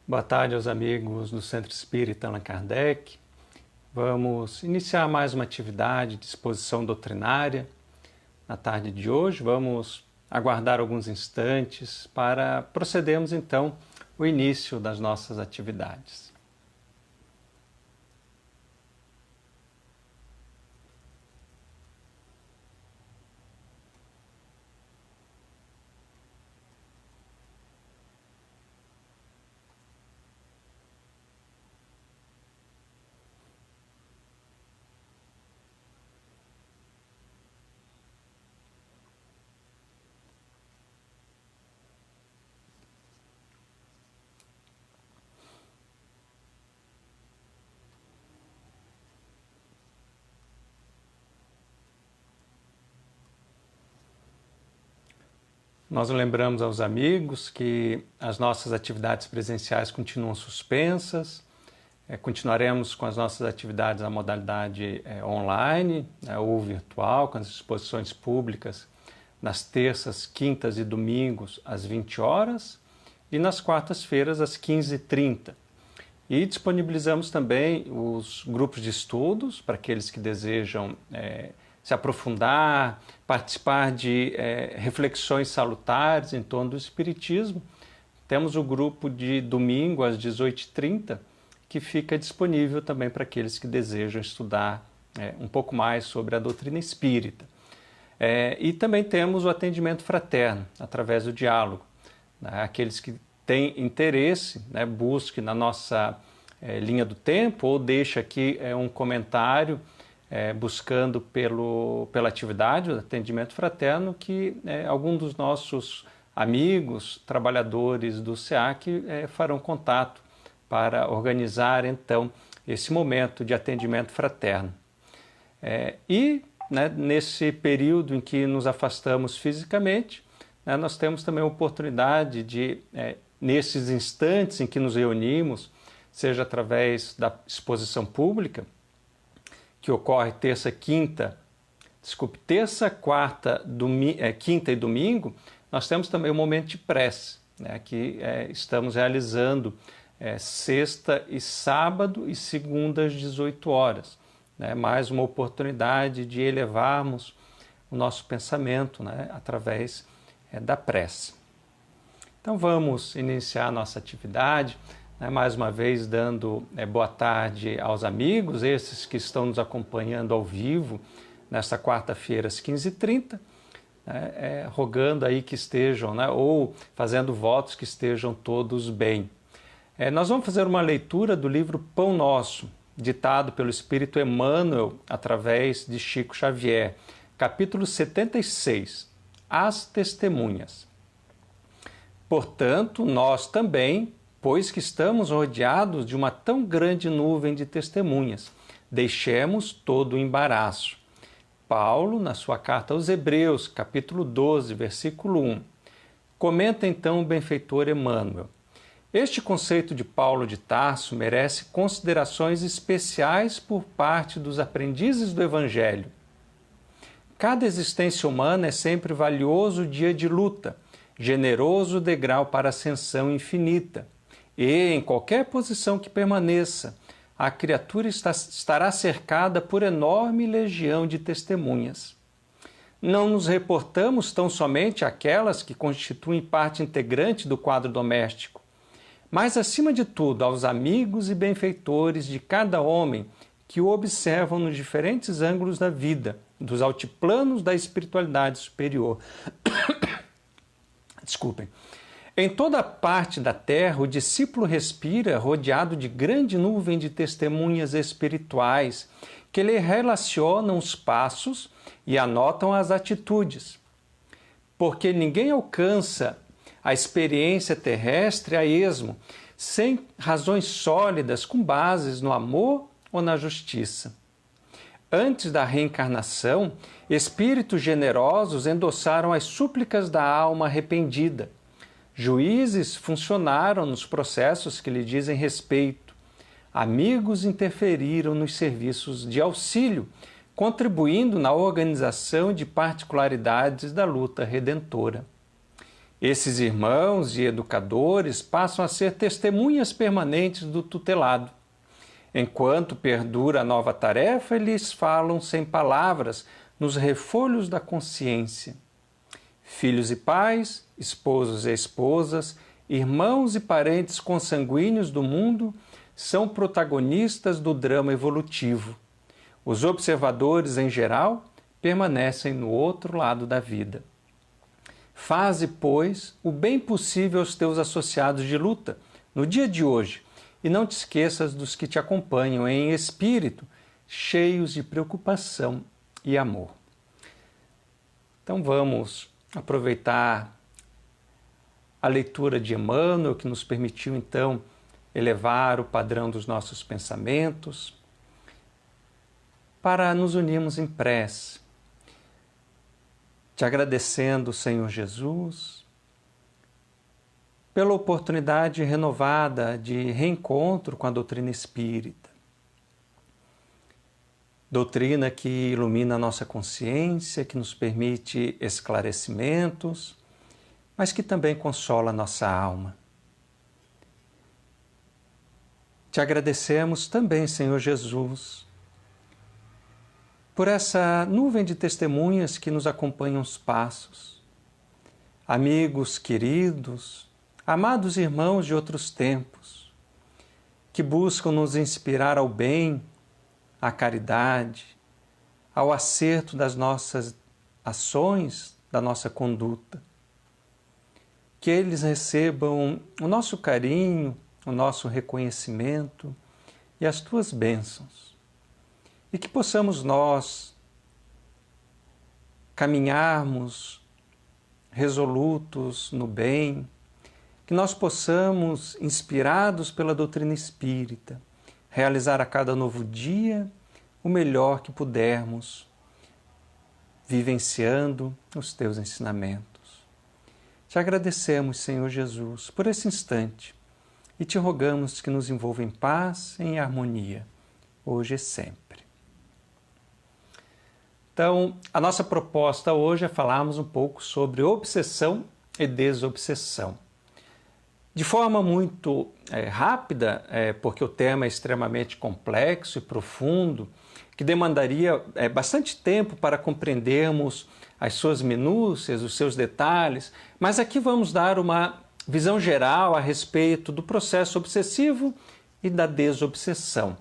Boa tarde aos amigos do Centro Espírita Allan Kardec. Vamos iniciar mais uma atividade de exposição doutrinária. Na tarde de hoje vamos aguardar alguns instantes para procedermos então o início das nossas atividades. Nós lembramos aos amigos que as nossas atividades presenciais continuam suspensas, continuaremos com as nossas atividades na modalidade online ou virtual, com as exposições públicas nas terças, quintas e domingos às 20 horas e nas quartas-feiras às 15h30. E disponibilizamos também os grupos de estudos para aqueles que desejam se aprofundar, participar de reflexões salutares em torno do Espiritismo. Temos o grupo de domingo às 18h30, que fica disponível também para aqueles que desejam estudar um pouco mais sobre a doutrina espírita. E também temos o atendimento fraterno, através do diálogo. Aqueles que têm interesse, busque na nossa linha do tempo ou deixe aqui um comentário buscando pela atividade do atendimento fraterno que algum dos nossos amigos, trabalhadores do SEAC farão contato para organizar então esse momento de atendimento fraterno. Nesse período em que nos afastamos fisicamente, nós temos também a oportunidade de, nesses instantes em que nos reunimos, seja através da exposição pública, que ocorre terça, quarta, quinta e domingo, nós temos também o momento de prece, que estamos realizando sexta e sábado e segunda às 18 horas. Mais uma oportunidade de elevarmos o nosso pensamento através da prece. Então vamos iniciar a nossa atividade, mais uma vez dando boa tarde aos amigos, esses que estão nos acompanhando ao vivo nesta quarta-feira às 15h30, rogando aí que estejam, ou fazendo votos que estejam todos bem. Nós vamos fazer uma leitura do livro Pão Nosso, ditado pelo Espírito Emmanuel através de Chico Xavier, capítulo 76, As Testemunhas. Portanto, nós também, pois que estamos rodeados de uma tão grande nuvem de testemunhas, deixemos todo o embaraço. Paulo, na sua carta aos Hebreus, capítulo 12, versículo 1. Comenta então o benfeitor Emmanuel. Este conceito de Paulo de Tarso merece considerações especiais por parte dos aprendizes do Evangelho. Cada existência humana é sempre valioso dia de luta, generoso degrau para a ascensão infinita. E, em qualquer posição que permaneça, a criatura estará cercada por enorme legião de testemunhas. Não nos reportamos tão somente àquelas que constituem parte integrante do quadro doméstico, mas, acima de tudo, aos amigos e benfeitores de cada homem que o observam nos diferentes ângulos da vida, dos altiplanos da espiritualidade superior. Desculpem. Em toda parte da terra, o discípulo respira rodeado de grande nuvem de testemunhas espirituais que lhe relacionam os passos e anotam as atitudes. Porque ninguém alcança a experiência terrestre a esmo, sem razões sólidas com bases no amor ou na justiça. Antes da reencarnação, espíritos generosos endossaram as súplicas da alma arrependida. Juízes funcionaram nos processos que lhe dizem respeito. Amigos interferiram nos serviços de auxílio, contribuindo na organização de particularidades da luta redentora. Esses irmãos e educadores passam a ser testemunhas permanentes do tutelado. Enquanto perdura a nova tarefa, eles falam sem palavras nos refolhos da consciência. Filhos e pais, esposos e esposas, irmãos e parentes consanguíneos do mundo são protagonistas do drama evolutivo. Os observadores, em geral, permanecem no outro lado da vida. Faze, pois, o bem possível aos teus associados de luta no dia de hoje e não te esqueças dos que te acompanham em espírito, cheios de preocupação e amor. Então vamos aproveitar a leitura de Emmanuel, que nos permitiu então elevar o padrão dos nossos pensamentos, para nos unirmos em prece, te agradecendo, Senhor Jesus, pela oportunidade renovada de reencontro com a doutrina espírita. Doutrina que ilumina a nossa consciência, que nos permite esclarecimentos, mas que também consola a nossa alma. Te agradecemos também, Senhor Jesus, por essa nuvem de testemunhas que nos acompanham os passos. Amigos queridos, amados irmãos de outros tempos, que buscam nos inspirar ao bem, à caridade, ao acerto das nossas ações, da nossa conduta. Que eles recebam o nosso carinho, o nosso reconhecimento e as tuas bênçãos. E que possamos nós caminharmos resolutos no bem, que nós possamos, inspirados pela doutrina espírita, realizar a cada novo dia o melhor que pudermos, vivenciando os teus ensinamentos. Te agradecemos, Senhor Jesus, por esse instante e te rogamos que nos envolva em paz e em harmonia, hoje e sempre. Então, a nossa proposta hoje é falarmos um pouco sobre obsessão e desobsessão. De forma muito rápida, porque o tema é extremamente complexo e profundo, que demandaria bastante tempo para compreendermos as suas minúcias, os seus detalhes, mas aqui vamos dar uma visão geral a respeito do processo obsessivo e da desobsessão.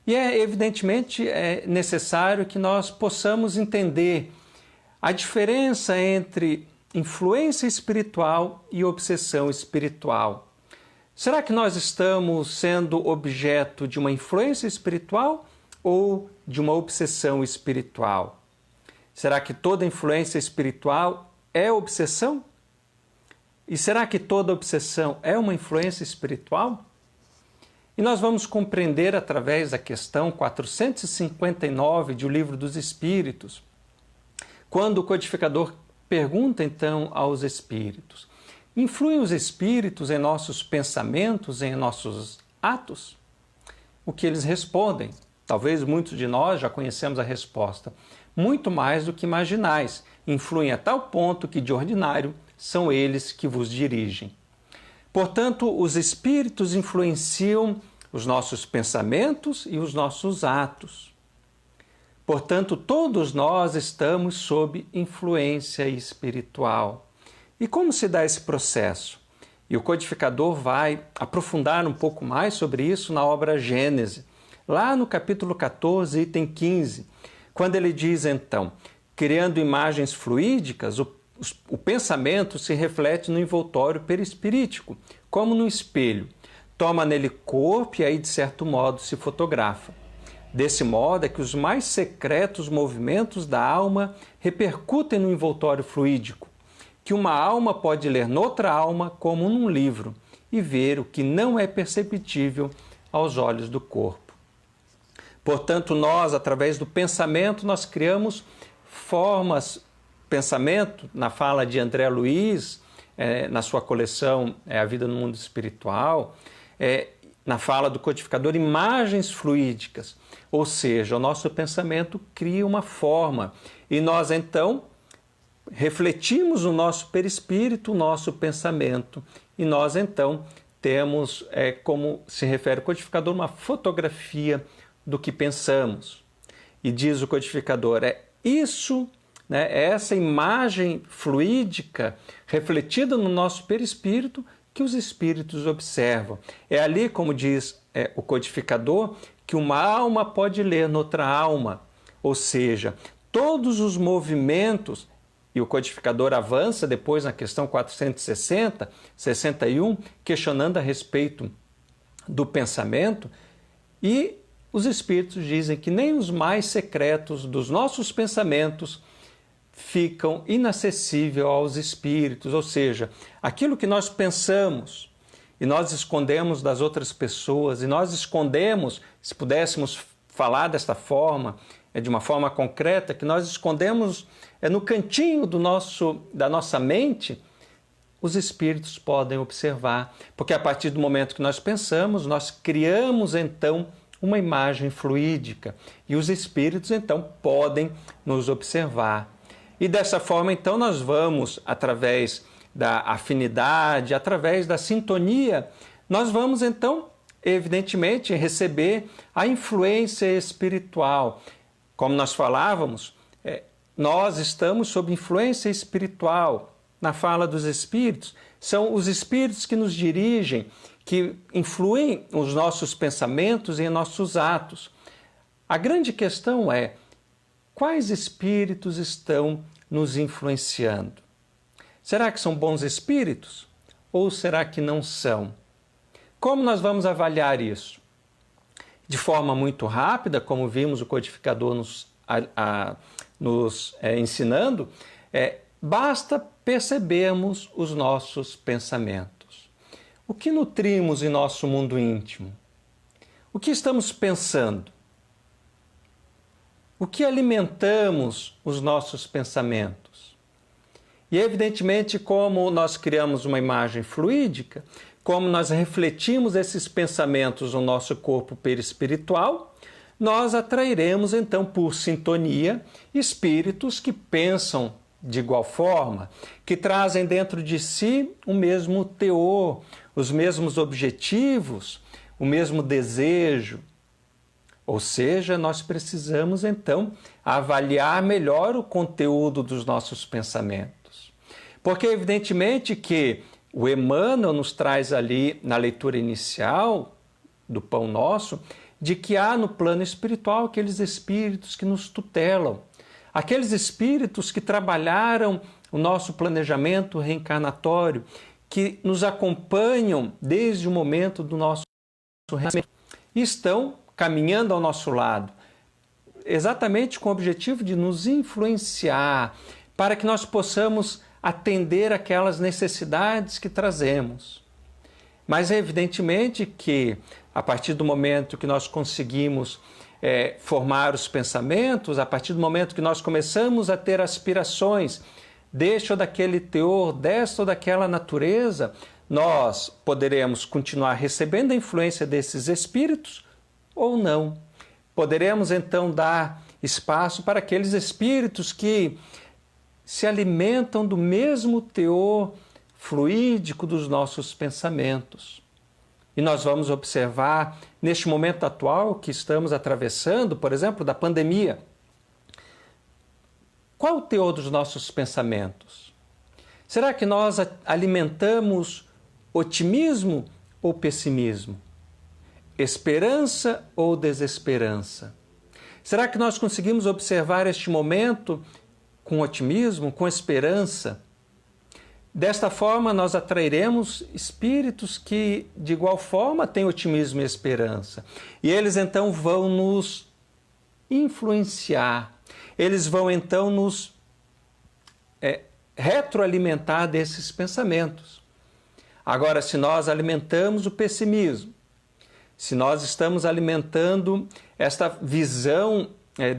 E evidentemente necessário que nós possamos entender a diferença entre influência espiritual e obsessão espiritual. Será que nós estamos sendo objeto de uma influência espiritual ou de uma obsessão espiritual? Será que toda influência espiritual é obsessão? E será que toda obsessão é uma influência espiritual? E nós vamos compreender através da questão 459 de O Livro dos Espíritos, quando o codificador pergunta então aos espíritos: influem os espíritos em nossos pensamentos, em nossos atos? O que eles respondem? Talvez muitos de nós já conhecemos a resposta. Muito mais do que imaginais. Influem a tal ponto que, de ordinário, são eles que vos dirigem. Portanto, os espíritos influenciam os nossos pensamentos e os nossos atos. Portanto, todos nós estamos sob influência espiritual. E como se dá esse processo? E o codificador vai aprofundar um pouco mais sobre isso na obra Gênese, lá no capítulo 14, item 15, quando ele diz então: criando imagens fluídicas, o pensamento se reflete no envoltório perispirítico, como no espelho. Toma nele corpo e aí, de certo modo, se fotografa. Desse modo é que os mais secretos movimentos da alma repercutem no envoltório fluídico, que uma alma pode ler noutra alma como num livro e ver o que não é perceptível aos olhos do corpo. Portanto, nós, através do pensamento, nós criamos formas. Pensamento, na fala de André Luiz, na sua coleção A Vida no Mundo Espiritual, na fala do codificador, imagens fluídicas, ou seja, o nosso pensamento cria uma forma e nós então refletimos no nosso perispírito o nosso pensamento e nós então temos, como se refere o codificador, uma fotografia do que pensamos. E diz o codificador, isso, né, é essa imagem fluídica refletida no nosso perispírito que os espíritos observam. É ali, como diz o codificador, que uma alma pode ler noutra alma, ou seja, todos os movimentos. E o codificador avança depois na questão 460, 61, questionando a respeito do pensamento, e os espíritos dizem que nem os mais secretos dos nossos pensamentos ficam inacessíveis aos espíritos, ou seja, aquilo que nós pensamos e nós escondemos das outras pessoas, e nós escondemos, se pudéssemos falar desta forma, de uma forma concreta, que nós escondemos no cantinho da nossa mente, os espíritos podem observar, porque a partir do momento que nós pensamos, nós criamos então uma imagem fluídica e os espíritos então podem nos observar. E dessa forma então nós vamos, através da afinidade, através da sintonia, nós vamos então, evidentemente, receber a influência espiritual. Como nós falávamos, nós estamos sob influência espiritual. Na fala dos espíritos, são os espíritos que nos dirigem, que influem os nossos pensamentos e nossos atos. A grande questão é, quais espíritos estão nos influenciando? Será que são bons espíritos? Ou será que não são? Como nós vamos avaliar isso? De forma muito rápida, como vimos o codificador nos ensinando, basta percebermos os nossos pensamentos. O que nutrimos em nosso mundo íntimo? O que estamos pensando? O que alimentamos os nossos pensamentos? E evidentemente, como nós criamos uma imagem fluídica, como nós refletimos esses pensamentos no nosso corpo perispiritual, nós atrairemos então por sintonia espíritos que pensam de igual forma, que trazem dentro de si o mesmo teor, os mesmos objetivos, o mesmo desejo. Ou seja, nós precisamos então avaliar melhor o conteúdo dos nossos pensamentos. Porque evidentemente que o Emmanuel nos traz ali, na leitura inicial do Pão Nosso, de que há no plano espiritual aqueles espíritos que nos tutelam, aqueles espíritos que trabalharam o nosso planejamento reencarnatório, que nos acompanham desde o momento do nosso renascimento e estão caminhando ao nosso lado, exatamente com o objetivo de nos influenciar, para que nós possamos atender aquelas necessidades que trazemos. Mas é evidentemente que, a partir do momento que nós conseguimos formar os pensamentos, a partir do momento que nós começamos a ter aspirações deste ou daquele teor, desta ou daquela natureza, nós poderemos continuar recebendo a influência desses espíritos ou não. Poderemos então dar espaço para aqueles espíritos que se alimentam do mesmo teor fluídico dos nossos pensamentos. E nós vamos observar, neste momento atual que estamos atravessando, por exemplo, da pandemia, qual o teor dos nossos pensamentos? Será que nós alimentamos otimismo ou pessimismo? Esperança ou desesperança? Será que nós conseguimos observar este momento com otimismo, com esperança? Desta forma, nós atrairemos espíritos que, de igual forma, têm otimismo e esperança. E eles, então, vão nos influenciar. Eles vão, então, nos retroalimentar desses pensamentos. Agora, se nós alimentamos o pessimismo, se nós estamos alimentando esta visão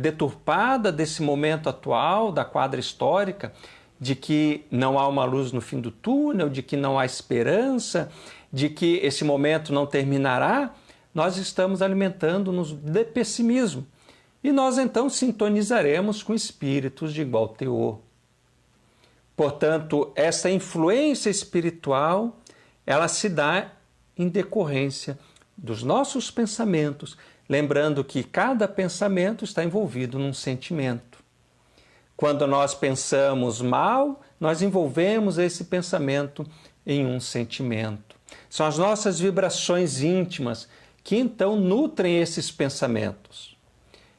deturpada desse momento atual, da quadra histórica, de que não há uma luz no fim do túnel, de que não há esperança, de que esse momento não terminará, nós estamos alimentando-nos de pessimismo. E nós então sintonizaremos com espíritos de igual teor. Portanto, essa influência espiritual, ela se dá em decorrência dos nossos pensamentos, lembrando que cada pensamento está envolvido num sentimento. Quando nós pensamos mal, nós envolvemos esse pensamento em um sentimento. São as nossas vibrações íntimas que então nutrem esses pensamentos.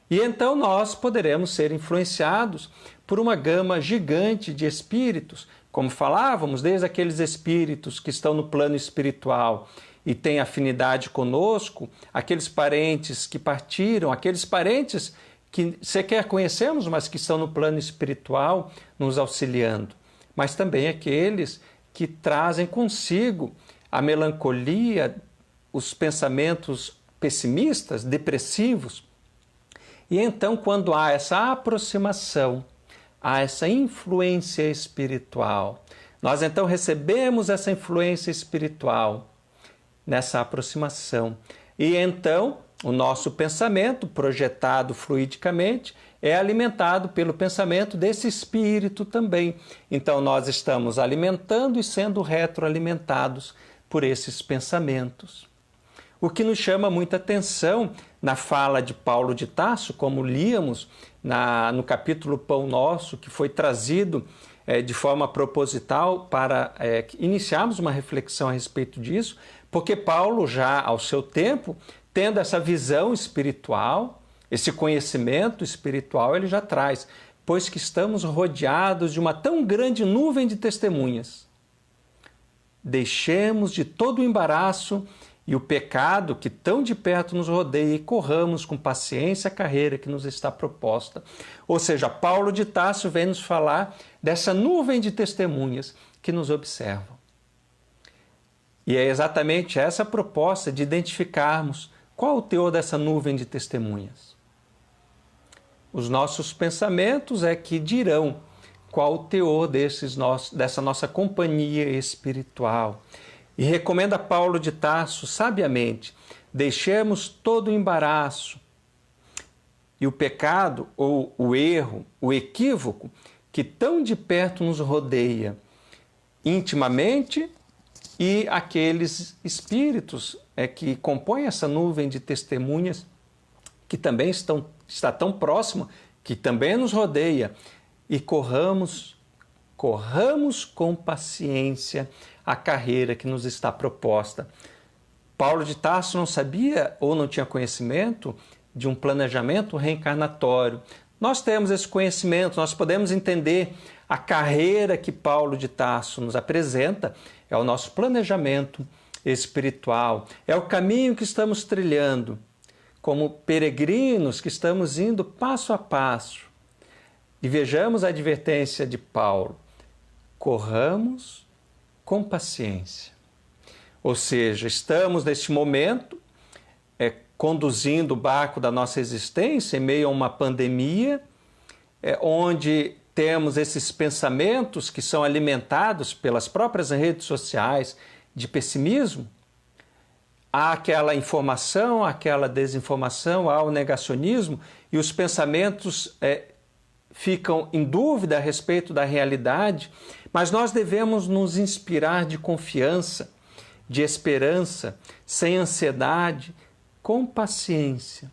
E então nós poderemos ser influenciados por uma gama gigante de espíritos, como falávamos, desde aqueles espíritos que estão no plano espiritual e têm afinidade conosco, aqueles parentes que partiram, aqueles parentes que sequer conhecemos, mas que estão no plano espiritual nos auxiliando, mas também aqueles que trazem consigo a melancolia, os pensamentos pessimistas, depressivos. E então, quando há essa aproximação, há essa influência espiritual, nós então recebemos essa influência espiritual nessa aproximação. E então, o nosso pensamento, projetado fluidicamente, é alimentado pelo pensamento desse espírito também. Então, nós estamos alimentando e sendo retroalimentados por esses pensamentos. O que nos chama muita atenção na fala de Paulo de Tarso, como líamos no capítulo Pão Nosso, que foi trazido de forma proposital para iniciarmos uma reflexão a respeito disso, porque Paulo já ao seu tempo, tendo essa visão espiritual, esse conhecimento espiritual, ele já traz, pois que estamos rodeados de uma tão grande nuvem de testemunhas. Deixemos de todo o embaraço e o pecado que tão de perto nos rodeia e corramos com paciência a carreira que nos está proposta. Ou seja, Paulo de Tarso vem nos falar dessa nuvem de testemunhas que nos observam. E é exatamente essa a proposta de identificarmos qual o teor dessa nuvem de testemunhas. Os nossos pensamentos é que dirão qual o teor dessa nossa companhia espiritual. E recomenda Paulo de Tarso sabiamente, deixemos todo o embaraço e o pecado ou o erro, o equívoco que tão de perto nos rodeia intimamente e aqueles espíritos que compõem essa nuvem de testemunhas que também está tão próxima, que também nos rodeia, e corramos com paciência a carreira que nos está proposta. Paulo de Tarso não sabia ou não tinha conhecimento de um planejamento reencarnatório. Nós temos esse conhecimento, nós podemos entender a carreira que Paulo de Tarso nos apresenta, é o nosso planejamento espiritual, é o caminho que estamos trilhando, como peregrinos que estamos indo passo a passo. E vejamos a advertência de Paulo, corramos com paciência. Ou seja, estamos neste momento conduzindo o barco da nossa existência em meio a uma pandemia, onde temos esses pensamentos que são alimentados pelas próprias redes sociais de pessimismo. Há aquela informação, aquela desinformação, há o negacionismo e os pensamentos ficam em dúvida a respeito da realidade, mas nós devemos nos inspirar de confiança, de esperança, sem ansiedade, com paciência.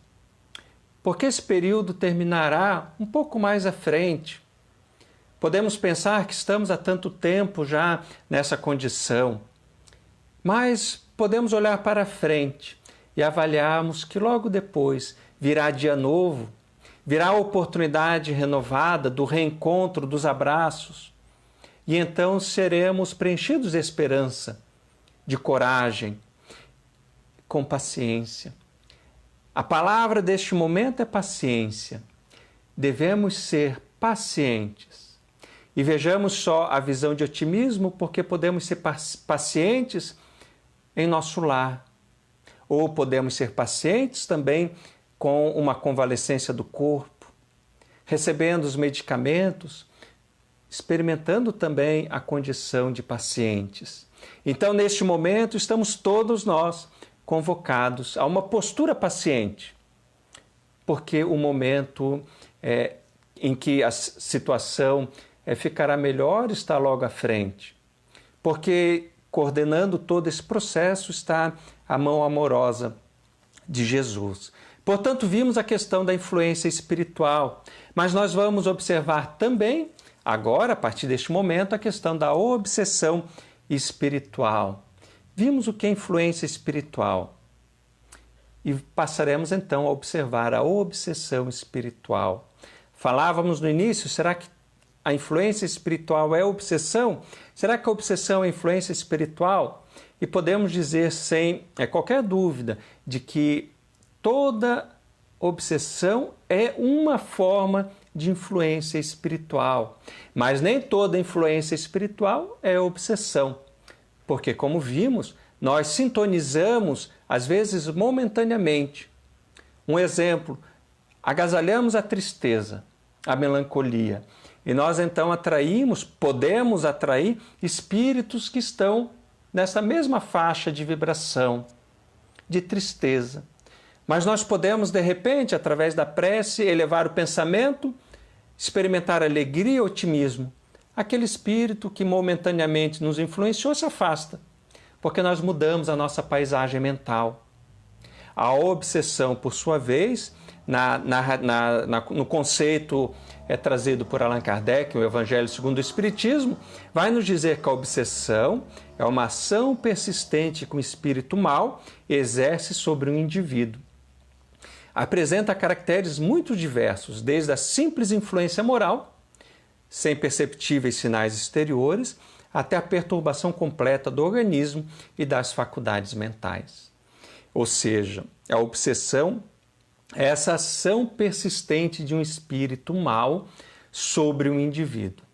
Porque esse período terminará um pouco mais à frente. Podemos pensar que estamos há tanto tempo já nessa condição, mas podemos olhar para frente e avaliarmos que logo depois virá dia novo, virá a oportunidade renovada do reencontro, dos abraços, e então seremos preenchidos de esperança, de coragem, com paciência. A palavra deste momento é paciência. Devemos ser pacientes. E vejamos só a visão de otimismo, porque podemos ser pacientes em nosso lar, ou podemos ser pacientes também com uma convalescência do corpo, recebendo os medicamentos, experimentando também a condição de pacientes. Então, neste momento, estamos todos nós convocados a uma postura paciente, porque o momento em que a situação ficará melhor estar logo à frente, porque coordenando todo esse processo está a mão amorosa de Jesus. Portanto, vimos a questão da influência espiritual, mas nós vamos observar também, agora, a partir deste momento, a questão da obsessão espiritual. Vimos o que é influência espiritual e passaremos então a observar a obsessão espiritual. Falávamos no início, será que a influência espiritual é obsessão? Será que a obsessão é influência espiritual? E podemos dizer sem qualquer dúvida de que toda obsessão é uma forma de influência espiritual, mas nem toda influência espiritual é obsessão, porque, como vimos, nós sintonizamos, às vezes momentaneamente. Um exemplo, agasalhamos a tristeza, a melancolia, e nós então podemos atrair espíritos que estão nessa mesma faixa de vibração, de tristeza. Mas nós podemos, de repente, através da prece, elevar o pensamento, experimentar alegria e otimismo. Aquele espírito que momentaneamente nos influenciou se afasta, porque nós mudamos a nossa paisagem mental. A obsessão, por sua vez, no conceito trazido por Allan Kardec, o Evangelho segundo o Espiritismo, vai nos dizer que a obsessão é uma ação persistente que o espírito mau exerce sobre um indivíduo. Apresenta caracteres muito diversos, desde a simples influência moral, sem perceptíveis sinais exteriores, até a perturbação completa do organismo e das faculdades mentais. Ou seja, a obsessão é essa ação persistente de um espírito mau sobre um indivíduo.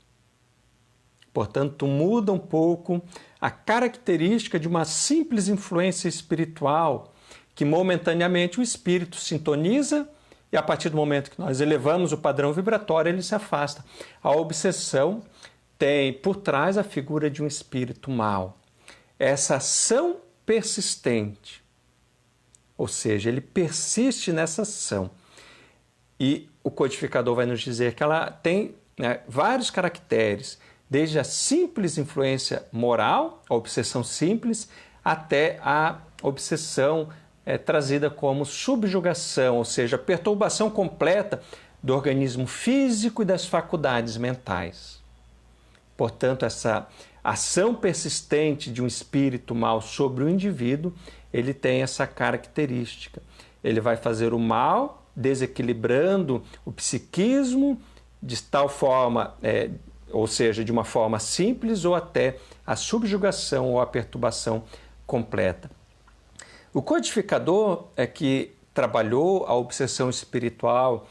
Portanto, muda um pouco a característica de uma simples influência espiritual, que momentaneamente o espírito sintoniza e a partir do momento que nós elevamos o padrão vibratório, ele se afasta. A obsessão tem por trás a figura de um espírito mau. Essa ação persistente, ou seja, ele persiste nessa ação. E o codificador vai nos dizer que ela tem vários caracteres, desde a simples influência moral, a obsessão simples, até a obsessão trazida como subjugação, ou seja, perturbação completa do organismo físico e das faculdades mentais. Portanto, essa ação persistente de um espírito mau sobre o indivíduo, ele tem essa característica. Ele vai fazer o mal, desequilibrando o psiquismo de tal forma, ou seja, de uma forma simples, ou até a subjugação ou a perturbação completa. O codificador que trabalhou a obsessão espiritual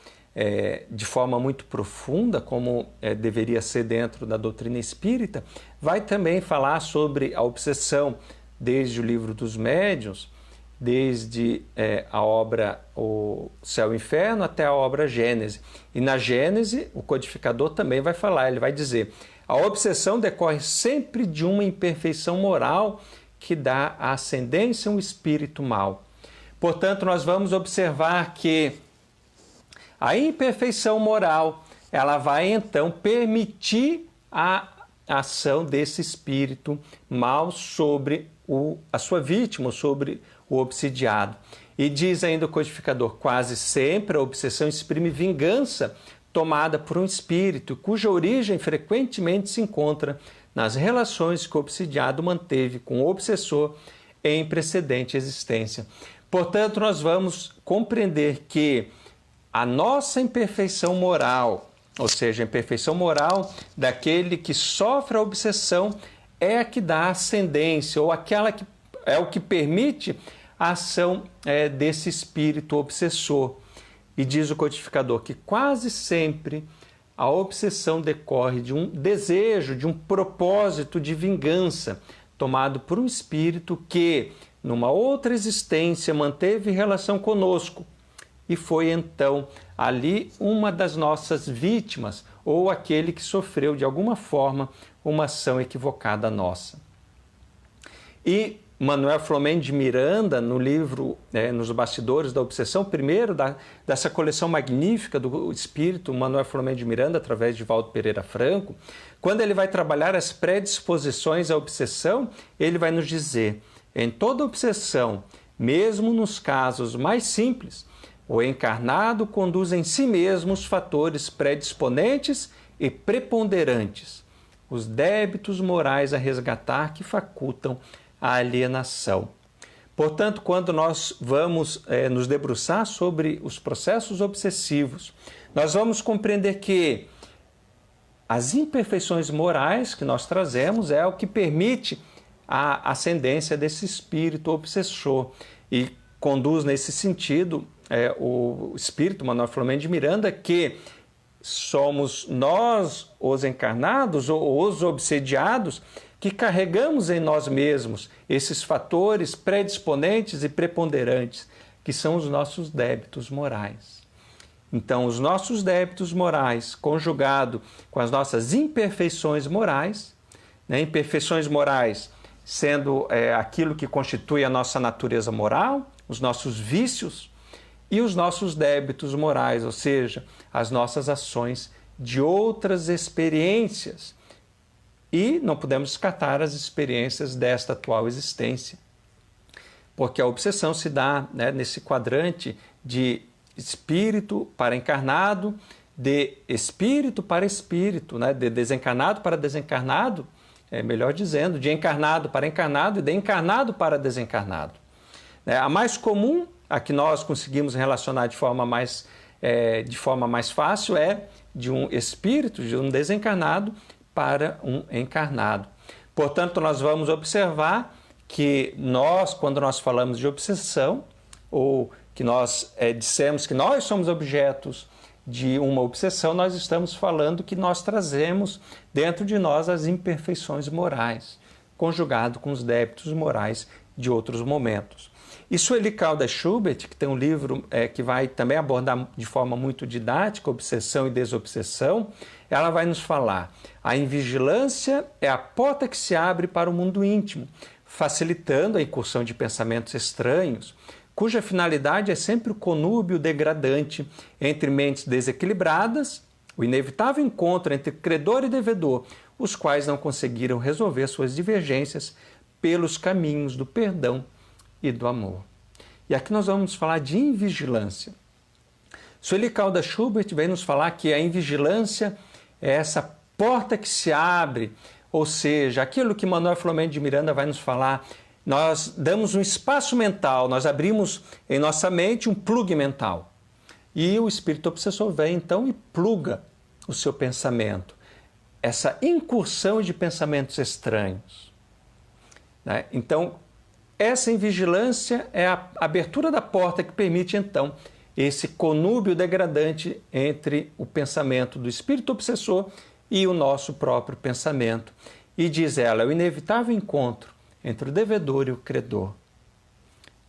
de forma muito profunda, como deveria ser dentro da doutrina espírita, vai também falar sobre a obsessão desde o Livro dos Médiuns, desde a obra O Céu e o Inferno até a obra Gênese. E na Gênese, o codificador também vai falar, ele vai dizer: a obsessão decorre sempre de uma imperfeição moral que dá a ascendência a um espírito mau. Portanto, nós vamos observar que a imperfeição moral, ela vai então permitir a ação desse espírito mau sobre a sua vítima, sobre o obsidiado. E diz ainda o codificador: quase sempre a obsessão exprime vingança tomada por um espírito, cuja origem frequentemente se encontra nas relações que o obsidiado manteve com o obsessor em precedente existência. Portanto, nós vamos compreender que a nossa imperfeição moral, ou seja, a imperfeição moral daquele que sofre a obsessão, é a que dá ascendência, ou aquela que é o que permite a ação desse espírito obsessor. E diz o codificador que quase sempre a obsessão decorre de um desejo, de um propósito de vingança, tomado por um espírito que, numa outra existência, manteve relação conosco e foi então ali uma das nossas vítimas, ou aquele que sofreu de alguma forma uma ação equivocada nossa. E Manuel Filomeno de Miranda, no livro Nos Bastidores da Obsessão, primeiro dessa coleção magnífica do espírito Manuel Filomeno de Miranda, através de Valdo Pereira Franco, quando ele vai trabalhar as predisposições à obsessão, ele vai nos dizer: em toda obsessão, mesmo nos casos mais simples, o encarnado conduz em si mesmo os fatores predisponentes e preponderantes, os débitos morais a resgatar que facultam a alienação. Portanto, quando nós vamos nos debruçar sobre os processos obsessivos, nós vamos compreender que as imperfeições morais que nós trazemos é o que permite a ascendência desse espírito obsessor e conduz nesse sentido o espírito Manuel Filomeno de Miranda, que somos nós, os encarnados ou os obsediados, que carregamos em nós mesmos esses fatores predisponentes e preponderantes, que são os nossos débitos morais. Então, os nossos débitos morais, conjugado com as nossas imperfeições morais, imperfeições morais sendo aquilo que constitui a nossa natureza moral, os nossos vícios, e os nossos débitos morais, ou seja, as nossas ações de outras experiências. E não podemos descartar as experiências desta atual existência, porque a obsessão se dá nesse quadrante de espírito para encarnado, de espírito para espírito, de desencarnado para desencarnado, melhor dizendo, de encarnado para encarnado e de encarnado para desencarnado. A mais comum, a que nós conseguimos relacionar de forma mais fácil, é de um espírito, de um desencarnado, para um encarnado. Portanto, nós vamos observar que quando nós falamos de obsessão, ou que nós dissemos que nós somos objetos de uma obsessão, nós estamos falando que nós trazemos dentro de nós as imperfeições morais, conjugado com os débitos morais de outros momentos. E Sueli Caldas Schubert, que tem um livro que vai também abordar de forma muito didática obsessão e desobsessão, ela vai nos falar: a invigilância é a porta que se abre para o mundo íntimo, facilitando a incursão de pensamentos estranhos, cuja finalidade é sempre o conúbio degradante entre mentes desequilibradas, o inevitável encontro entre credor e devedor, os quais não conseguiram resolver suas divergências pelos caminhos do perdão e do amor. E aqui nós vamos falar de invigilância. Sueli Caldas Schubert vem nos falar que a invigilância é essa porta que se abre, ou seja, aquilo que Manuel Filomeno de Miranda vai nos falar, nós damos um espaço mental, nós abrimos em nossa mente um plug mental. E o espírito obsessor vem então e pluga o seu pensamento, essa incursão de pensamentos estranhos. Então, essa invigilância é a abertura da porta que permite, então, esse conúbio degradante entre o pensamento do espírito obsessor e o nosso próprio pensamento. E diz ela, é o inevitável encontro entre o devedor e o credor.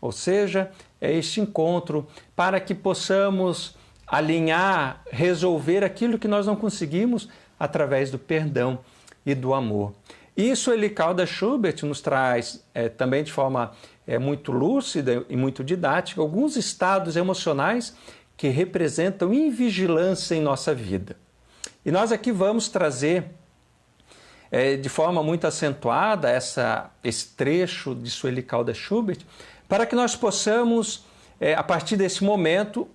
Ou seja, é este encontro para que possamos alinhar, resolver aquilo que nós não conseguimos através do perdão e do amor. Isso Sueli Caldas Schubert nos traz também de forma muito lúcida e muito didática alguns estados emocionais que representam invigilância em nossa vida. E nós aqui vamos trazer de forma muito acentuada esse trecho de Sueli Caldas Schubert para que nós possamos, a partir desse momento,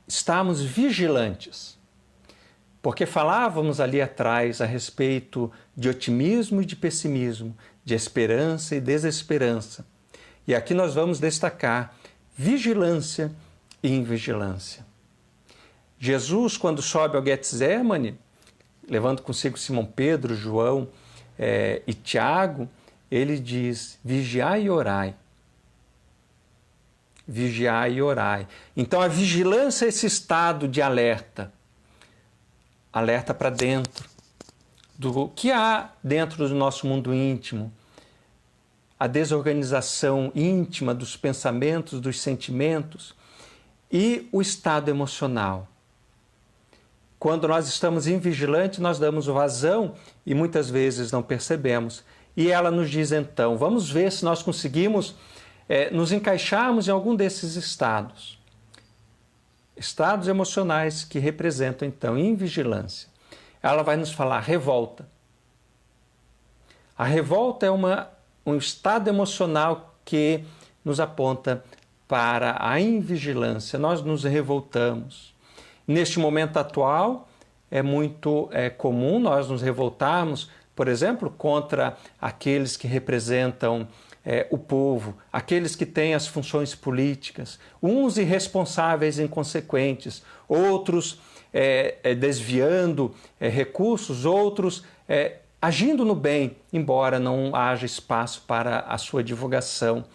estarmos vigilantes. Porque falávamos ali atrás a respeito de otimismo e de pessimismo, de esperança e desesperança. E aqui nós vamos destacar vigilância e invigilância. Jesus, quando sobe ao Getsemane, levando consigo Simão Pedro, João e Tiago, ele diz, vigiai e orai. Vigiai e orai. Então a vigilância é esse estado de alerta. Alerta para dentro, do que há dentro do nosso mundo íntimo, a desorganização íntima dos pensamentos, dos sentimentos e o estado emocional. Quando nós estamos invigilantes, nós damos vazão e muitas vezes não percebemos e ela nos diz então, vamos ver se nós conseguimos nos encaixarmos em algum desses estados. Estados emocionais que representam então invigilância. Ela vai nos falar revolta. A revolta é um estado emocional que nos aponta para a invigilância. Nós nos revoltamos. Neste momento atual, é muito comum nós nos revoltarmos, por exemplo, contra aqueles que representam o povo, aqueles que têm as funções políticas, uns irresponsáveis e inconsequentes, outros desviando recursos, outros agindo no bem, embora não haja espaço para a sua divulgação.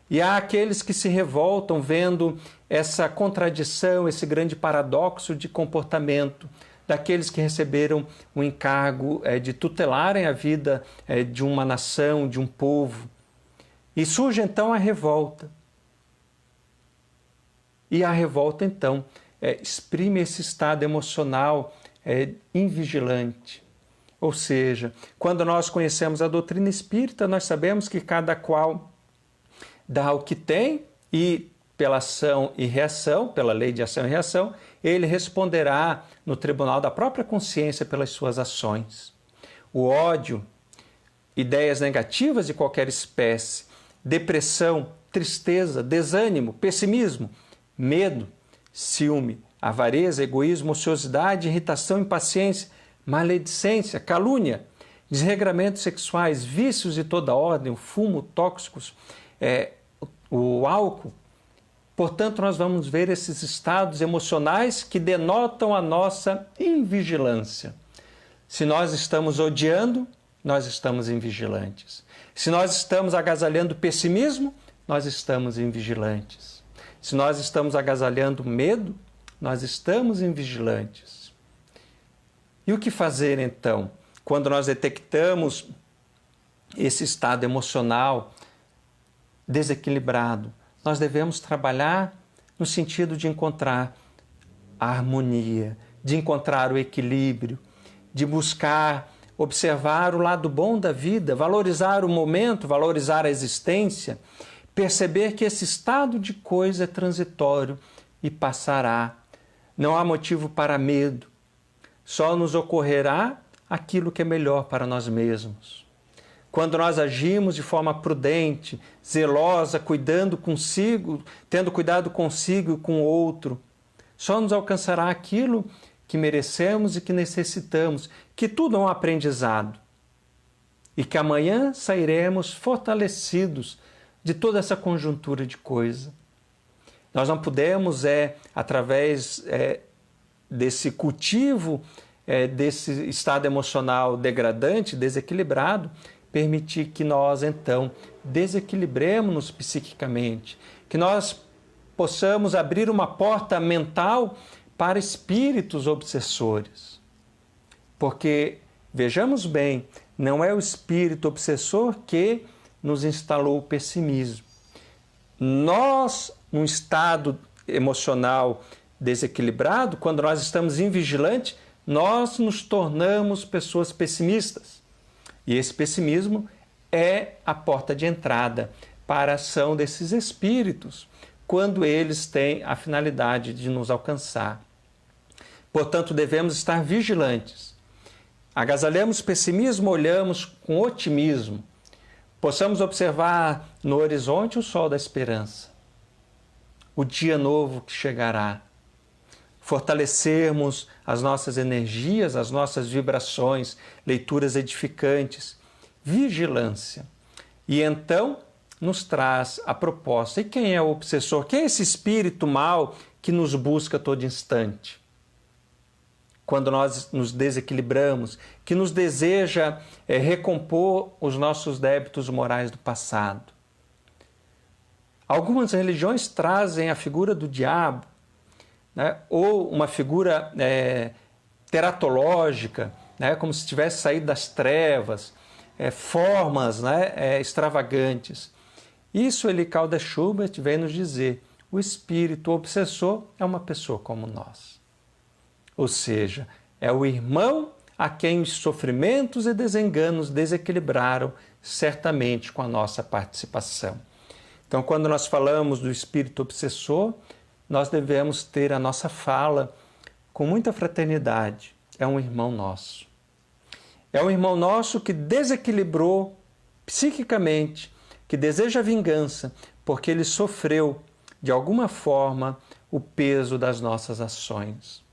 E há aqueles que se revoltam vendo essa contradição, esse grande paradoxo de comportamento daqueles que receberam o encargo de tutelarem a vida de uma nação, de um povo. E surge então a revolta. E a revolta então exprime esse estado emocional invigilante. Ou seja, quando nós conhecemos a doutrina espírita, nós sabemos que cada qual dá o que tem e pela ação e reação, pela lei de ação e reação, ele responderá no tribunal da própria consciência pelas suas ações. O ódio, ideias negativas de qualquer espécie, depressão, tristeza, desânimo, pessimismo, medo, ciúme, avareza, egoísmo, ociosidade, irritação, impaciência, maledicência, calúnia, desregramentos sexuais, vícios de toda ordem, o fumo, tóxicos, o álcool. Portanto, nós vamos ver esses estados emocionais que denotam a nossa invigilância. Se nós estamos odiando, nós estamos invigilantes. Se nós estamos agasalhando pessimismo, nós estamos invigilantes. Se nós estamos agasalhando medo, nós estamos invigilantes. E o que fazer então, quando nós detectamos esse estado emocional desequilibrado? Nós devemos trabalhar no sentido de encontrar a harmonia, de encontrar o equilíbrio, de buscar observar o lado bom da vida, valorizar o momento, valorizar a existência, perceber que esse estado de coisa é transitório e passará. Não há motivo para medo, só nos ocorrerá aquilo que é melhor para nós mesmos. Quando nós agimos de forma prudente, zelosa, cuidando consigo, tendo cuidado consigo e com o outro, só nos alcançará aquilo que merecemos e que necessitamos, que tudo é um aprendizado. E que amanhã sairemos fortalecidos de toda essa conjuntura de coisa. Nós não podemos, através desse cultivo, desse estado emocional degradante, desequilibrado, permitir que nós, então, desequilibremos-nos psiquicamente, que nós possamos abrir uma porta mental para espíritos obsessores. Porque, vejamos bem, não é o espírito obsessor que nos instalou o pessimismo. Nós, num estado emocional desequilibrado, quando nós estamos invigilantes, nós nos tornamos pessoas pessimistas. E esse pessimismo é a porta de entrada para a ação desses espíritos, quando eles têm a finalidade de nos alcançar. Portanto, devemos estar vigilantes. Agasalhamos pessimismo, olhamos com otimismo. Possamos observar no horizonte o sol da esperança, o dia novo que chegará. Fortalecermos as nossas energias, as nossas vibrações, leituras edificantes, vigilância. E então nos traz a proposta. E quem é o obsessor? Quem é esse espírito mau que nos busca a todo instante? Quando nós nos desequilibramos, que nos deseja recompor os nossos débitos morais do passado. Algumas religiões trazem a figura do diabo, né? Ou uma figura teratológica, né? Como se tivesse saído das trevas, formas, né? Extravagantes. Isso Elikau Schubert vem nos dizer: o espírito obsessor é uma pessoa como nós. Ou seja, é o irmão a quem os sofrimentos e desenganos desequilibraram certamente com a nossa participação. Então, quando nós falamos do espírito obsessor, nós devemos ter a nossa fala com muita fraternidade. É um irmão nosso. É um irmão nosso que desequilibrou psiquicamente, que deseja vingança, porque ele sofreu, de alguma forma, o peso das nossas ações.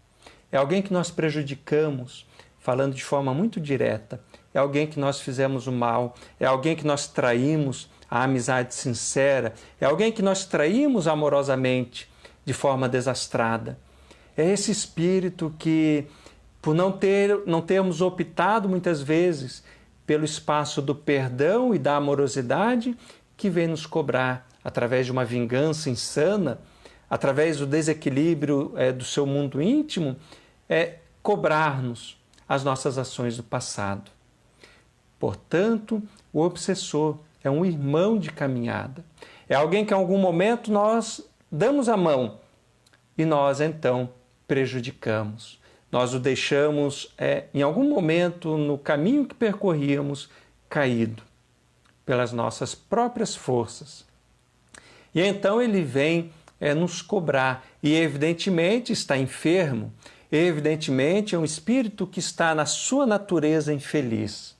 É alguém que nós prejudicamos, falando de forma muito direta. É alguém que nós fizemos o mal, é alguém que nós traímos a amizade sincera, é alguém que nós traímos amorosamente, de forma desastrada. É esse espírito que, por não termos optado muitas vezes pelo espaço do perdão e da amorosidade, que vem nos cobrar, através de uma vingança insana, através do desequilíbrio do seu mundo íntimo, cobrar-nos as nossas ações do passado. Portanto, o obsessor é um irmão de caminhada. É alguém que em algum momento nós damos a mão e nós então prejudicamos. Nós o deixamos em algum momento no caminho que percorríamos caído pelas nossas próprias forças. E então ele vem nos cobrar e evidentemente está enfermo, evidentemente é um espírito que está na sua natureza infeliz.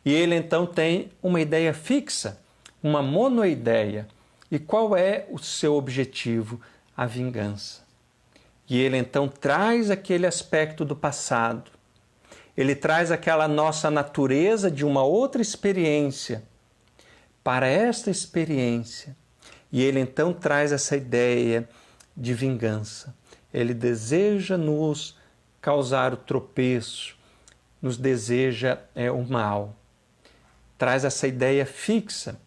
E ele então tem uma ideia fixa, uma monoideia. E qual é o seu objetivo? A vingança. E ele então traz aquele aspecto do passado. Ele traz aquela nossa natureza de uma outra experiência para esta experiência. E ele então traz essa ideia de vingança. Ele deseja nos causar o tropeço, nos deseja o mal. Traz essa ideia fixa.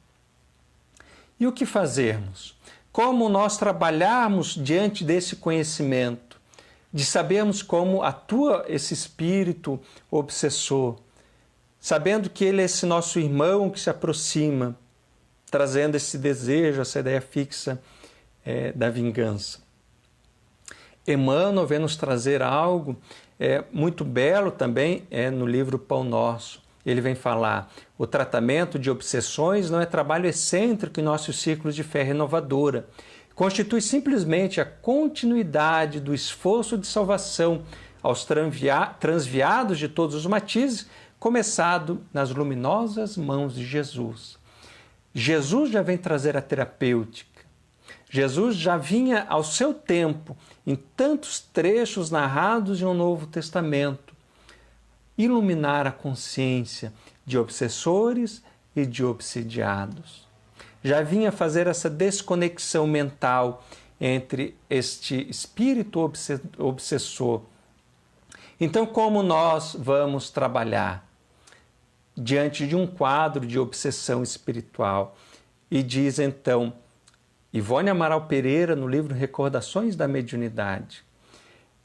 E o que fazermos? Como nós trabalharmos diante desse conhecimento, de sabermos como atua esse espírito obsessor, sabendo que ele é esse nosso irmão que se aproxima, trazendo esse desejo, essa ideia fixa da vingança. Emmanuel vem nos trazer algo muito belo também no livro Pão Nosso. Ele vem falar: o tratamento de obsessões não é trabalho excêntrico em nossos círculos de fé renovadora. Constitui simplesmente a continuidade do esforço de salvação aos transviados de todos os matizes, começado nas luminosas mãos de Jesus. Jesus já vem trazer a terapêutica. Jesus já vinha ao seu tempo, em tantos trechos narrados em um Novo Testamento, iluminar a consciência de obsessores e de obsidiados. Já vinha fazer essa desconexão mental entre este espírito obsessor. Então, como nós vamos trabalhar diante de um quadro de obsessão espiritual? E diz então Ivone Amaral Pereira, no livro Recordações da Mediunidade: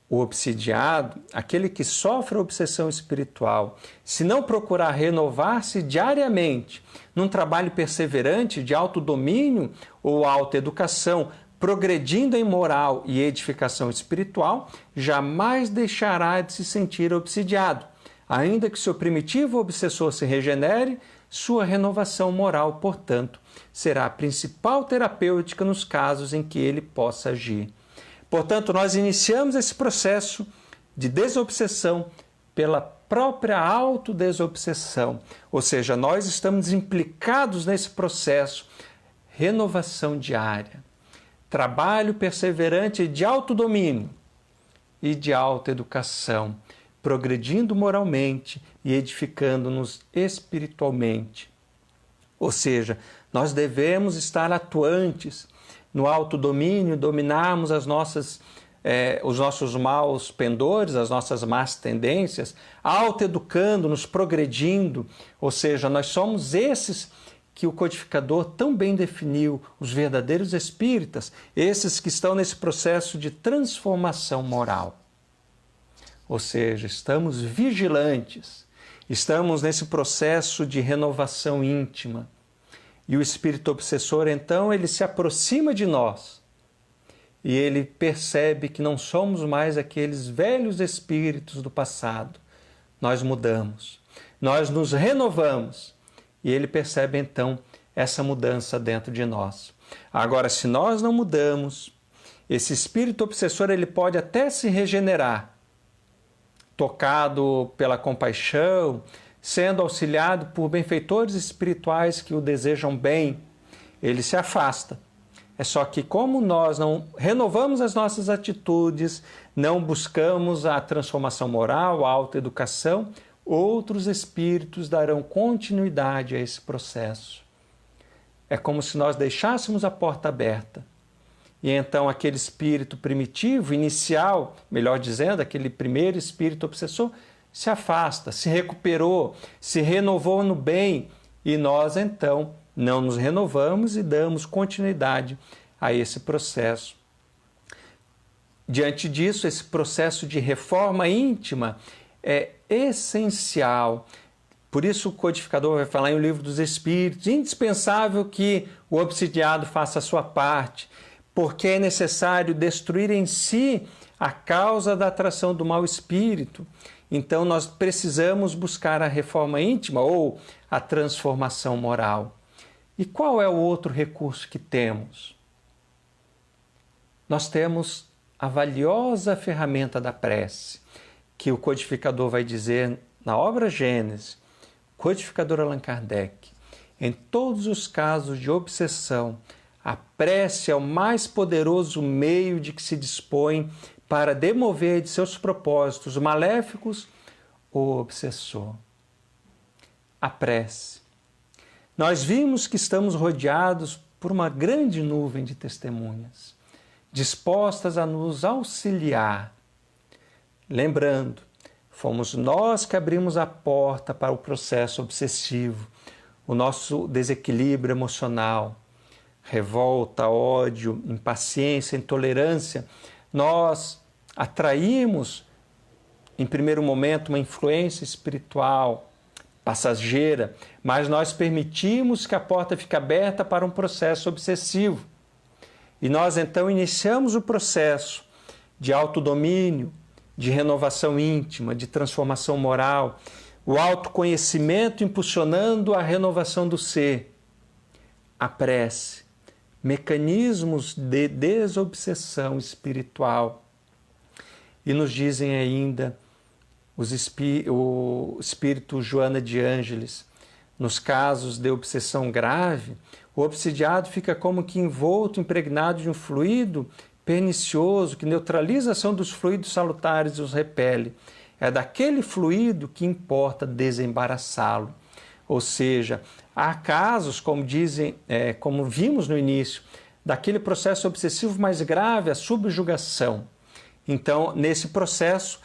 o obsidiado, aquele que sofre a obsessão espiritual, se não procurar renovar-se diariamente num trabalho perseverante de autodomínio ou autoeducação, progredindo em moral e edificação espiritual, jamais deixará de se sentir obsidiado. Ainda que seu primitivo obsessor se regenere, sua renovação moral, portanto, será a principal terapêutica nos casos em que ele possa agir. Portanto, nós iniciamos esse processo de desobsessão pela própria autodesobsessão, ou seja, nós estamos implicados nesse processo, renovação diária, trabalho perseverante de autodomínio e de autoeducação, progredindo moralmente e edificando-nos espiritualmente. Ou seja, nós devemos estar atuantes no autodomínio, dominarmos os nossos maus pendores, as nossas más tendências, autoeducando-nos, progredindo. Ou seja, nós somos esses que o codificador tão bem definiu, os verdadeiros espíritas, esses que estão nesse processo de transformação moral. Ou seja, estamos vigilantes, estamos nesse processo de renovação íntima. E o espírito obsessor, então, ele se aproxima de nós e ele percebe que não somos mais aqueles velhos espíritos do passado. Nós mudamos, nós nos renovamos e ele percebe então essa mudança dentro de nós. Agora, se nós não mudamos, esse espírito obsessor ele pode até se regenerar, tocado pela compaixão, sendo auxiliado por benfeitores espirituais que o desejam bem, ele se afasta. É só que como nós não renovamos as nossas atitudes, não buscamos a transformação moral, a autoeducação, outros espíritos darão continuidade a esse processo. É como se nós deixássemos a porta aberta. E então aquele espírito primitivo, inicial, melhor dizendo, aquele primeiro espírito obsessor, se afasta, se recuperou, se renovou no bem, e nós então não nos renovamos e damos continuidade a esse processo. Diante disso, esse processo de reforma íntima é essencial. Por isso o codificador vai falar em O Livro dos Espíritos, indispensável que o obsidiado faça a sua parte, porque é necessário destruir em si a causa da atração do mau espírito. Então nós precisamos buscar a reforma íntima ou a transformação moral. E qual é o outro recurso que temos? Nós temos a valiosa ferramenta da prece, que o codificador vai dizer na obra Gênesis, codificador Allan Kardec, em todos os casos de obsessão, a prece é o mais poderoso meio de que se dispõe para demover de seus propósitos maléficos o obsessor. A prece. Nós vimos que estamos rodeados por uma grande nuvem de testemunhas, dispostas a nos auxiliar. Lembrando, fomos nós que abrimos a porta para o processo obsessivo, o nosso desequilíbrio emocional, revolta, ódio, impaciência, intolerância. Nós atraímos, em primeiro momento, uma influência espiritual passageira, mas nós permitimos que a porta fique aberta para um processo obsessivo. E nós então iniciamos o processo de autodomínio, de renovação íntima, de transformação moral, o autoconhecimento impulsionando a renovação do ser, a prece, mecanismos de desobsessão espiritual. E nos dizem ainda o espírito Joana de Ângeles, nos casos de obsessão grave, o obsidiado fica como que envolto, impregnado de um fluido pernicioso que neutraliza a ação dos fluidos salutares e os repele. É daquele fluido que importa desembaraçá-lo. Ou seja, há casos, como dizem, como vimos no início, daquele processo obsessivo mais grave, a subjugação. Então, nesse processo,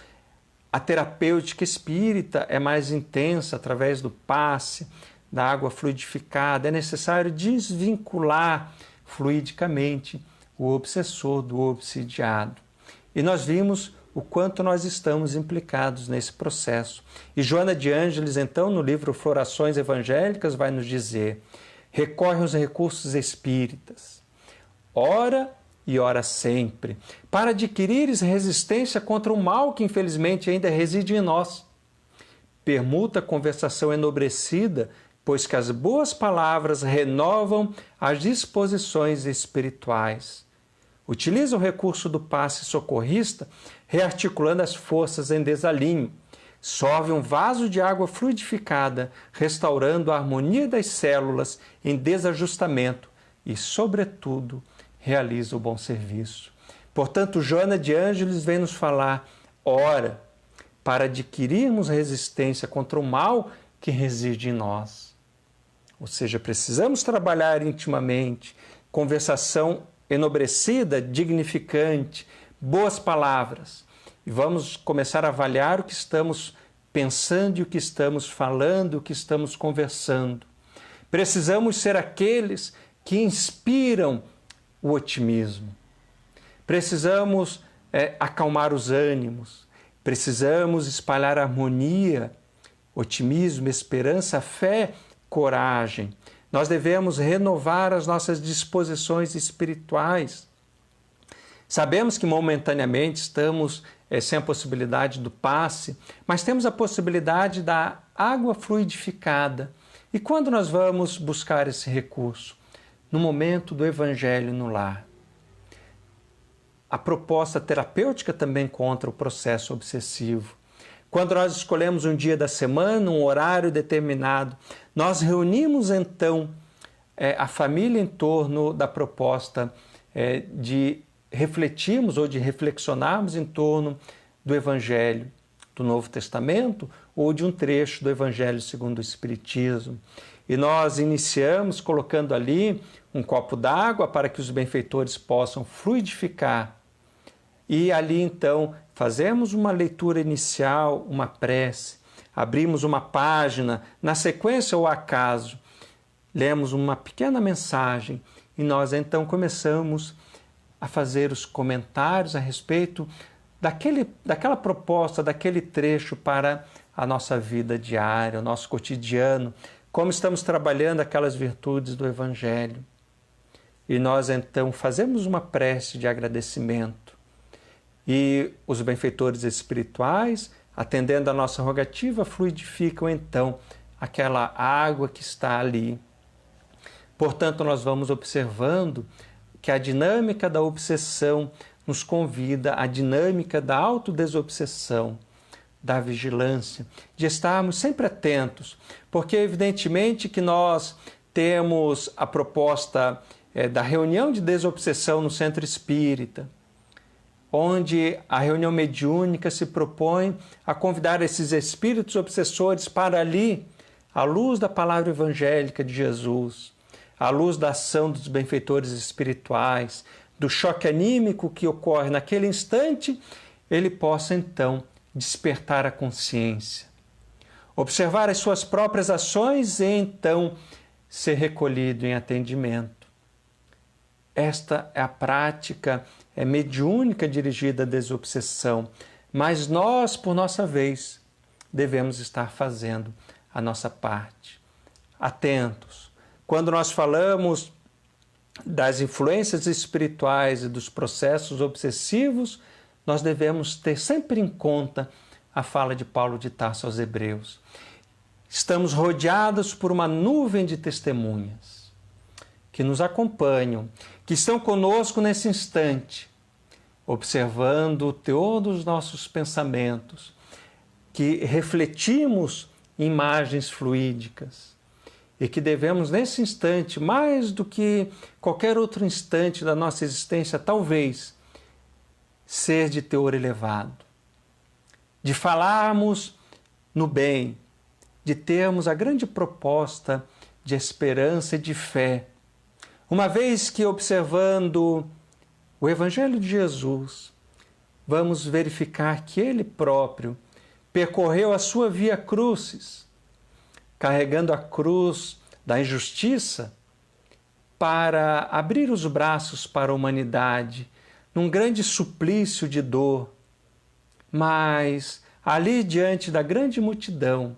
a terapêutica espírita é mais intensa através do passe, da água fluidificada. É necessário desvincular fluidicamente o obsessor do obsidiado. E nós vimos o quanto nós estamos implicados nesse processo. E Joana de Ângeles, então, no livro Florações Evangélicas, vai nos dizer: recorre aos recursos espíritas, ora e ora sempre, para adquirires resistência contra o mal que infelizmente ainda reside em nós. Permuta a conversação enobrecida, pois que as boas palavras renovam as disposições espirituais. Utiliza o recurso do passe socorrista, rearticulando as forças em desalinho. Sorve um vaso de água fluidificada, restaurando a harmonia das células em desajustamento e, sobretudo, realiza o bom serviço. Portanto, Joana de Ângeles vem nos falar: ora, para adquirirmos resistência contra o mal que reside em nós. Ou seja, precisamos trabalhar intimamente, conversação enobrecida, dignificante, boas palavras. E vamos começar a avaliar o que estamos pensando e o que estamos falando, o que estamos conversando. Precisamos ser aqueles que inspiram o otimismo. Precisamos acalmar os ânimos. Precisamos espalhar harmonia, otimismo, esperança, fé, coragem. Nós devemos renovar as nossas disposições espirituais. Sabemos que momentaneamente estamos sem a possibilidade do passe, mas temos a possibilidade da água fluidificada, E quando nós vamos buscar esse recurso? No momento do Evangelho no lar. A proposta terapêutica também contra o processo obsessivo. Quando nós escolhemos um dia da semana, um horário determinado, nós reunimos então a família em torno da proposta de refletirmos ou de reflexionarmos em torno do Evangelho do Novo Testamento ou de um trecho do Evangelho segundo o Espiritismo. E nós iniciamos colocando ali um copo d'água para que os benfeitores possam fluidificar. E ali então fazemos uma leitura inicial, uma prece, abrimos uma página, na sequência ou acaso, lemos uma pequena mensagem e nós então começamos a fazer os comentários a respeito daquela proposta, daquele trecho para a nossa vida diária, o nosso cotidiano, como estamos trabalhando aquelas virtudes do Evangelho. E nós então fazemos uma prece de agradecimento. E os benfeitores espirituais, atendendo a nossa rogativa, fluidificam então aquela água que está ali. Portanto, nós vamos observando que a dinâmica da obsessão nos convida à dinâmica da autodesobsessão, da vigilância, de estarmos sempre atentos, porque evidentemente que nós temos a proposta da reunião de desobsessão no Centro Espírita, onde a reunião mediúnica se propõe a convidar esses espíritos obsessores para ali, à luz da palavra evangélica de Jesus, à luz da ação dos benfeitores espirituais, do choque anímico que ocorre naquele instante, ele possa então despertar a consciência, observar as suas próprias ações e então ser recolhido em atendimento. Esta é a prática mediúnica dirigida à desobsessão, mas nós, por nossa vez, devemos estar fazendo a nossa parte. Atentos. Quando nós falamos das influências espirituais e dos processos obsessivos, nós devemos ter sempre em conta a fala de Paulo de Tarso aos Hebreus. Estamos rodeados por uma nuvem de testemunhas que nos acompanham, que estão conosco nesse instante, observando o teor dos nossos pensamentos, que refletimos imagens fluídicas e que devemos, nesse instante, mais do que qualquer outro instante da nossa existência, talvez, ser de teor elevado, de falarmos no bem, de termos a grande proposta de esperança e de fé, uma vez que, observando o Evangelho de Jesus, vamos verificar que Ele próprio percorreu a sua via crucis, carregando a cruz da injustiça para abrir os braços para a humanidade, num grande suplício de dor. Mas ali diante da grande multidão,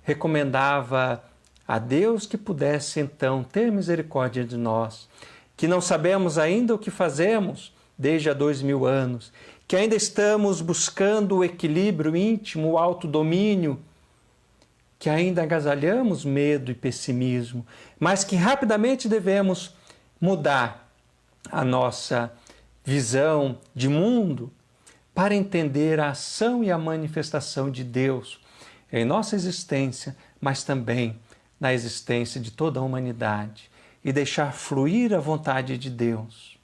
recomendava a Deus que pudesse então ter misericórdia de nós, que não sabemos ainda o que fazemos desde há 2000 anos, que ainda estamos buscando o equilíbrio íntimo, o autodomínio, que ainda agasalhamos medo e pessimismo, mas que rapidamente devemos mudar a nossa visão de mundo para entender a ação e a manifestação de Deus em nossa existência, mas também na existência de toda a humanidade e deixar fluir a vontade de Deus,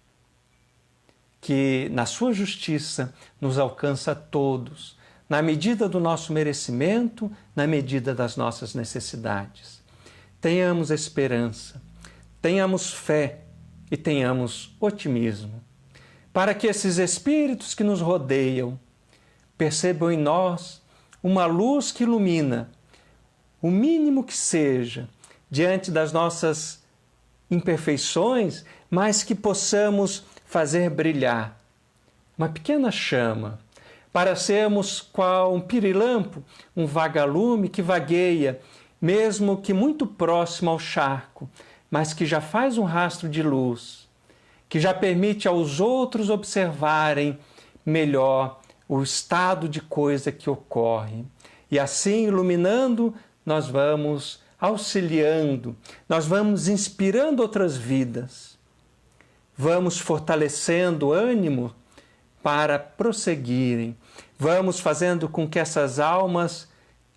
que na sua justiça nos alcança a todos, na medida do nosso merecimento, na medida das nossas necessidades. Tenhamos esperança, tenhamos fé e tenhamos otimismo, para que esses espíritos que nos rodeiam percebam em nós uma luz que ilumina, o mínimo que seja, diante das nossas imperfeições, mas que possamos fazer brilhar uma pequena chama, para sermos qual um pirilampo, um vagalume que vagueia, mesmo que muito próximo ao charco, mas que já faz um rastro de luz, que já permite aos outros observarem melhor o estado de coisa que ocorre. E assim, iluminando, nós vamos auxiliando, nós vamos inspirando outras vidas, vamos fortalecendo o ânimo para prosseguirem, vamos fazendo com que essas almas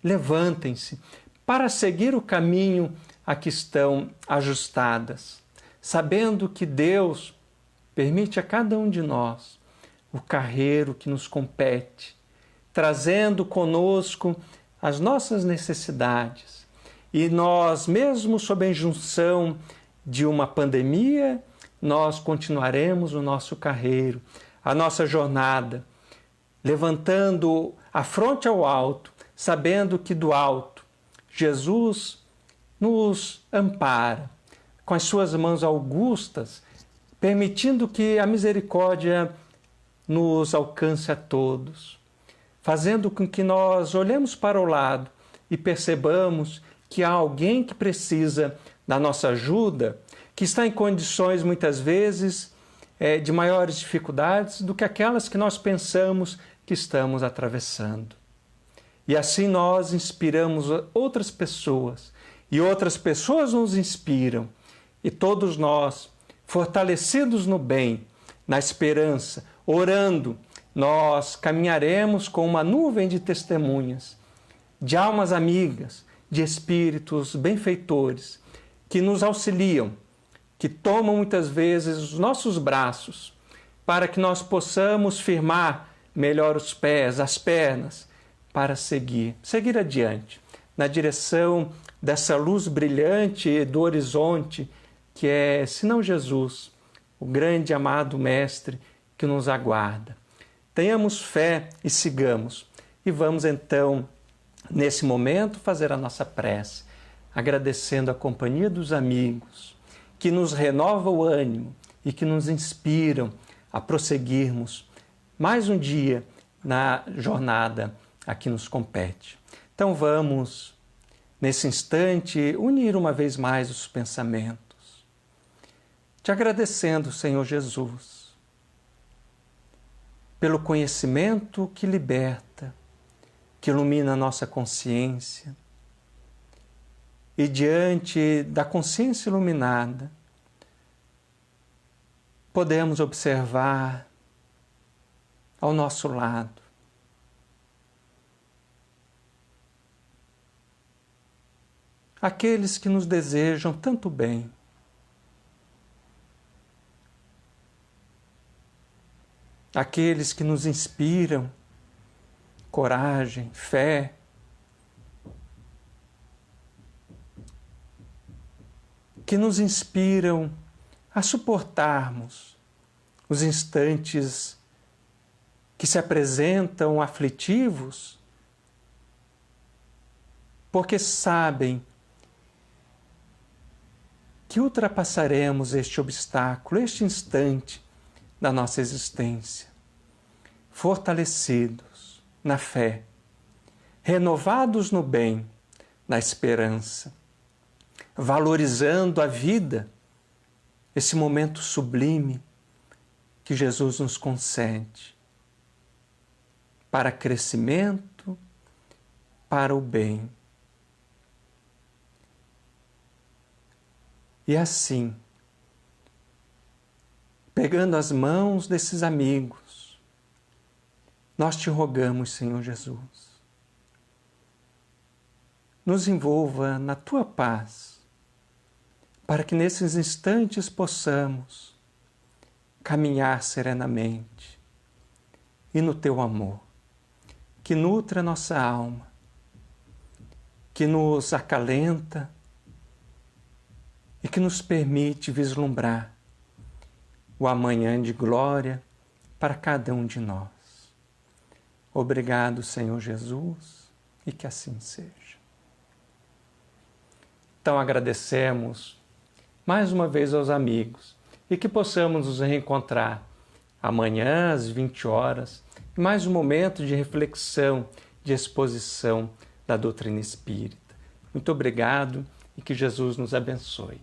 levantem-se para seguir o caminho a que estão ajustadas, sabendo que Deus permite a cada um de nós o carreiro que nos compete, trazendo conosco as nossas necessidades. E nós, mesmo sob a injunção de uma pandemia, nós continuaremos o nosso carreiro, a nossa jornada, levantando a fronte ao alto, sabendo que do alto Jesus nos ampara com as suas mãos augustas, permitindo que a misericórdia nos alcance a todos, fazendo com que nós olhemos para o lado e percebamos que há alguém que precisa da nossa ajuda, que está em condições muitas vezes de maiores dificuldades do que aquelas que nós pensamos que estamos atravessando. E assim nós inspiramos outras pessoas, e outras pessoas nos inspiram, e todos nós, fortalecidos no bem, na esperança, orando, nós caminharemos com uma nuvem de testemunhas, de almas amigas, de espíritos benfeitores, que nos auxiliam, que tomam muitas vezes os nossos braços, para que nós possamos firmar melhor os pés, as pernas, para seguir adiante, na direção dessa luz brilhante do horizonte, que é, senão Jesus, o grande amado Mestre que nos aguarda. Tenhamos fé e sigamos. E vamos então, nesse momento, fazer a nossa prece, agradecendo a companhia dos amigos, que nos renova o ânimo e que nos inspiram a prosseguirmos mais um dia na jornada a que nos compete. Então vamos, nesse instante, unir uma vez mais os pensamentos, te agradecendo, Senhor Jesus, pelo conhecimento que liberta, que ilumina a nossa consciência, e diante da consciência iluminada, podemos observar ao nosso lado aqueles que nos desejam tanto bem, aqueles que nos inspiram coragem, fé, que nos inspiram a suportarmos os instantes que se apresentam aflitivos, porque sabem que ultrapassaremos este obstáculo, este instante da nossa existência, fortalecidos na fé, renovados no bem, na esperança, valorizando a vida, esse momento sublime que Jesus nos concede para crescimento, para o bem. E assim, pegando as mãos desses amigos, nós te rogamos, Senhor Jesus, nos envolva na tua paz, para que nesses instantes possamos caminhar serenamente e no teu amor, que nutre a nossa alma, que nos acalenta e que nos permite vislumbrar o amanhã de glória para cada um de nós. Obrigado, Senhor Jesus, e que assim seja. Então agradecemos mais uma vez aos amigos e que possamos nos reencontrar amanhã às 20 horas, em mais um momento de reflexão, de exposição da doutrina espírita. Muito obrigado e que Jesus nos abençoe.